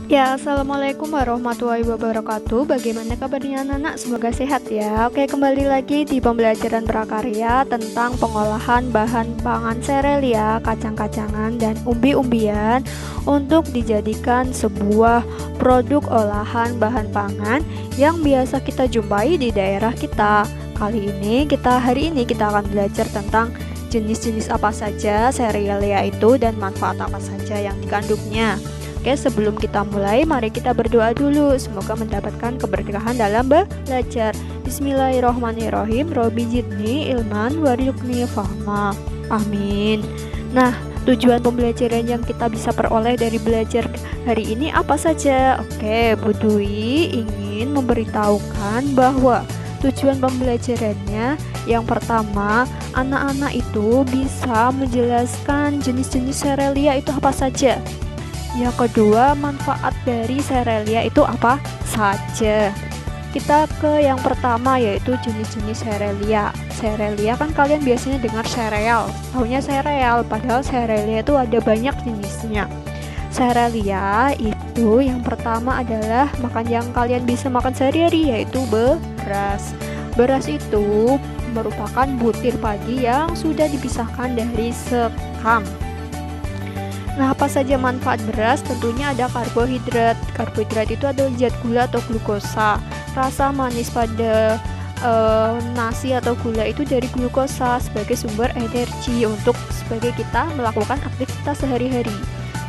Ya, Assalamualaikum warahmatullahi wabarakatuh. Bagaimana kabarnya anak-anak? Semoga sehat ya. Oke, kembali lagi di pembelajaran prakarya tentang pengolahan bahan pangan serealia, kacang-kacangan, dan umbi-umbian untuk dijadikan sebuah produk olahan bahan pangan yang biasa kita jumpai di daerah kita. Hari ini kita akan belajar tentang jenis-jenis apa saja serealia itu dan manfaat apa saja yang dikandungnya. Oke, sebelum kita mulai, mari kita berdoa dulu. Semoga mendapatkan keberkahan dalam belajar. Bismillahirrohmanirrohim. Robi jidni ilman warzuqni fahma. Amin. Nah, tujuan pembelajaran yang kita bisa peroleh dari belajar hari ini apa saja? Oke, Bu Dwi ingin memberitahukan bahwa tujuan pembelajarannya yang pertama, anak-anak itu bisa menjelaskan jenis-jenis serealia itu apa saja. Yang kedua, manfaat dari serealia itu apa saja. Kita ke yang pertama, yaitu jenis-jenis serealia. Serealia kan kalian biasanya dengar sereal, taunya sereal, padahal serealia itu ada banyak jenisnya. Serealia itu yang pertama adalah makan yang kalian bisa makan sehari-hari, yaitu beras. Beras itu merupakan butir padi yang sudah dipisahkan dari sekam. Nah, apa saja manfaat beras? Tentunya ada karbohidrat. Karbohidrat itu adalah zat gula atau glukosa. Rasa manis pada nasi atau gula itu dari glukosa sebagai sumber energi sebagai kita melakukan aktivitas sehari-hari.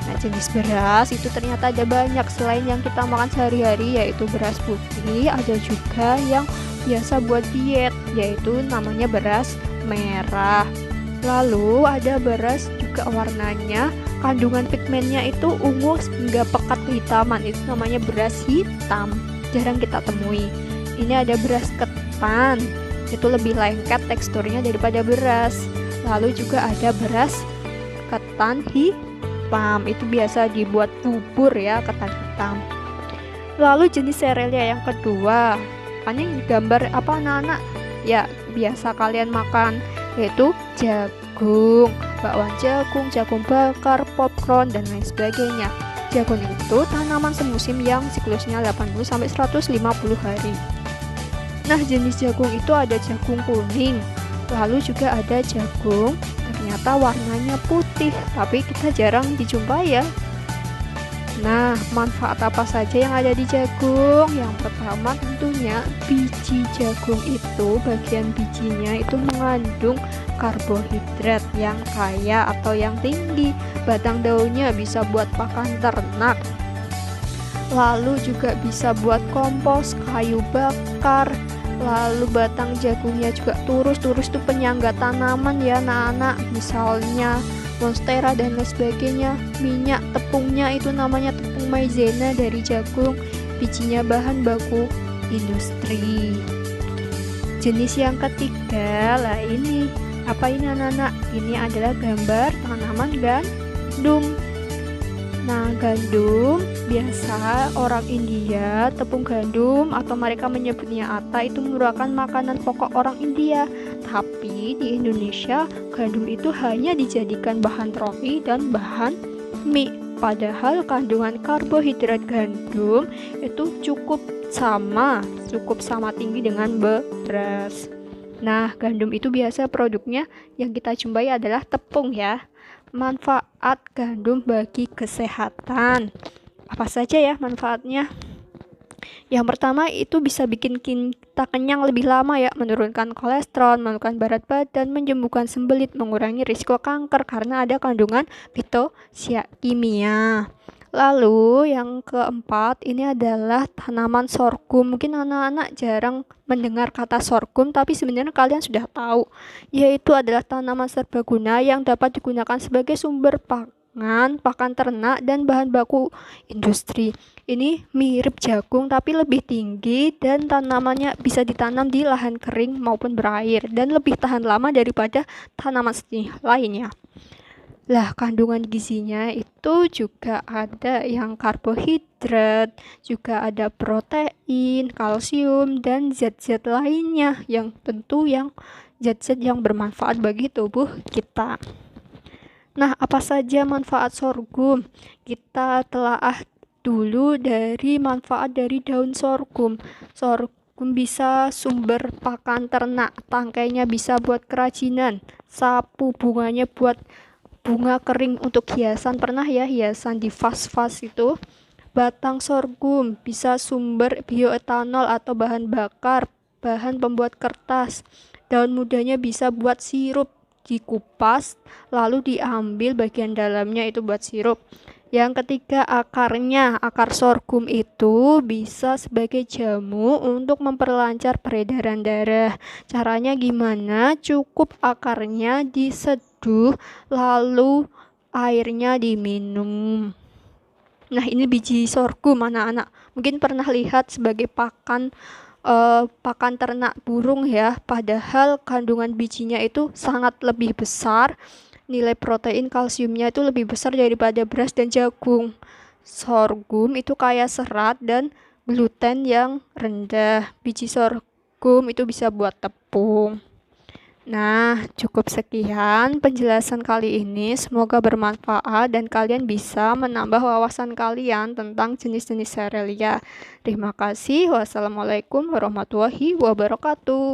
Nah, jenis beras itu ternyata ada banyak selain yang kita makan sehari-hari, yaitu beras putih. Ada juga yang biasa buat diet, yaitu namanya beras merah. Lalu ada beras juga warnanya, kandungan pigmennya itu ungu hingga pekat kehitaman, itu namanya beras hitam, jarang kita temui. Ini ada beras ketan, itu lebih lengket teksturnya daripada beras. Lalu juga ada beras ketan hitam, itu biasa dibuat bubur ya, ketan hitam. Lalu jenis serealia yang kedua, ini gambar apa anak-anak? Ya, biasa kalian makan, yaitu jagung, bakwan jagung, jagung bakar, popcorn, dan lain sebagainya. Jagung itu tanaman semusim yang siklusnya 80-150 hari. Nah, jenis jagung itu ada jagung kuning, lalu juga ada jagung ternyata warnanya putih, tapi kita jarang dijumpai ya. Nah, manfaat apa saja yang ada di jagung? Yang pertama tentunya biji jagung itu, bagian bijinya itu mengandung karbohidrat yang kaya atau yang tinggi. Batang daunnya bisa buat pakan ternak. Lalu juga bisa buat kompos, kayu bakar. Lalu batang jagungnya juga turus itu penyangga tanaman ya anak-anak. Misalnya monstera dan lain sebagainya. Minyak tepungnya itu namanya tepung maizena dari jagung. Bijinya bahan baku industri. Jenis yang ketiga lah ini. Apa ini anak-anak? Ini adalah gambar tanaman gandum. Nah, gandum biasa orang India, tepung gandum atau mereka menyebutnya atta itu merupakan makanan pokok orang India. Tapi di Indonesia, gandum itu hanya dijadikan bahan roti dan bahan mie. Padahal kandungan karbohidrat gandum itu cukup sama tinggi dengan beras. Nah, gandum itu biasa produknya yang kita jumpai adalah tepung ya. Manfaat gandum bagi kesehatan. Apa saja ya manfaatnya? Yang pertama itu bisa bikin kita kenyang lebih lama ya, menurunkan kolesterol, menurunkan berat badan, menyembuhkan sembelit, mengurangi risiko kanker karena ada kandungan fitokimia. Lalu yang keempat ini adalah tanaman sorghum. Mungkin anak-anak jarang mendengar kata sorghum, tapi sebenarnya kalian sudah tahu, yaitu adalah tanaman serbaguna yang dapat digunakan sebagai sumber pakan ternak dan bahan baku industri. Ini mirip jagung tapi lebih tinggi dan tanamannya bisa ditanam di lahan kering maupun berair dan lebih tahan lama daripada tanaman sejenis lainnya. Lah, kandungan gizinya itu juga ada yang karbohidrat, juga ada protein, kalsium, dan zat-zat lainnya yang tentu zat-zat yang bermanfaat bagi tubuh kita. Nah, apa saja manfaat sorghum? Kita telaah dulu dari manfaat dari daun sorghum. Sorghum bisa sumber pakan ternak, tangkainya bisa buat kerajinan, sapu bunganya buat bunga kering untuk hiasan. Pernah ya hiasan di vas-vas itu? Batang sorghum bisa sumber bioetanol atau bahan bakar, bahan pembuat kertas. Daun mudanya bisa buat sirup, dikupas lalu diambil bagian dalamnya itu buat sirup. Yang ketiga, akarnya. Akar sorghum itu bisa sebagai jamu untuk memperlancar peredaran darah. Caranya gimana? Cukup akarnya diseduh lalu airnya diminum. Nah, ini biji sorghum anak-anak. Mungkin pernah lihat sebagai pakan ternak burung ya. Padahal kandungan bijinya itu sangat lebih besar. Nilai protein kalsiumnya itu lebih besar daripada beras dan jagung. Sorghum itu kaya serat dan gluten yang rendah. Biji sorghum itu bisa buat tepung. Nah, cukup sekian penjelasan kali ini. Semoga bermanfaat dan kalian bisa menambah wawasan kalian tentang jenis-jenis serelia. Terima kasih. Wassalamualaikum warahmatullahi wabarakatuh.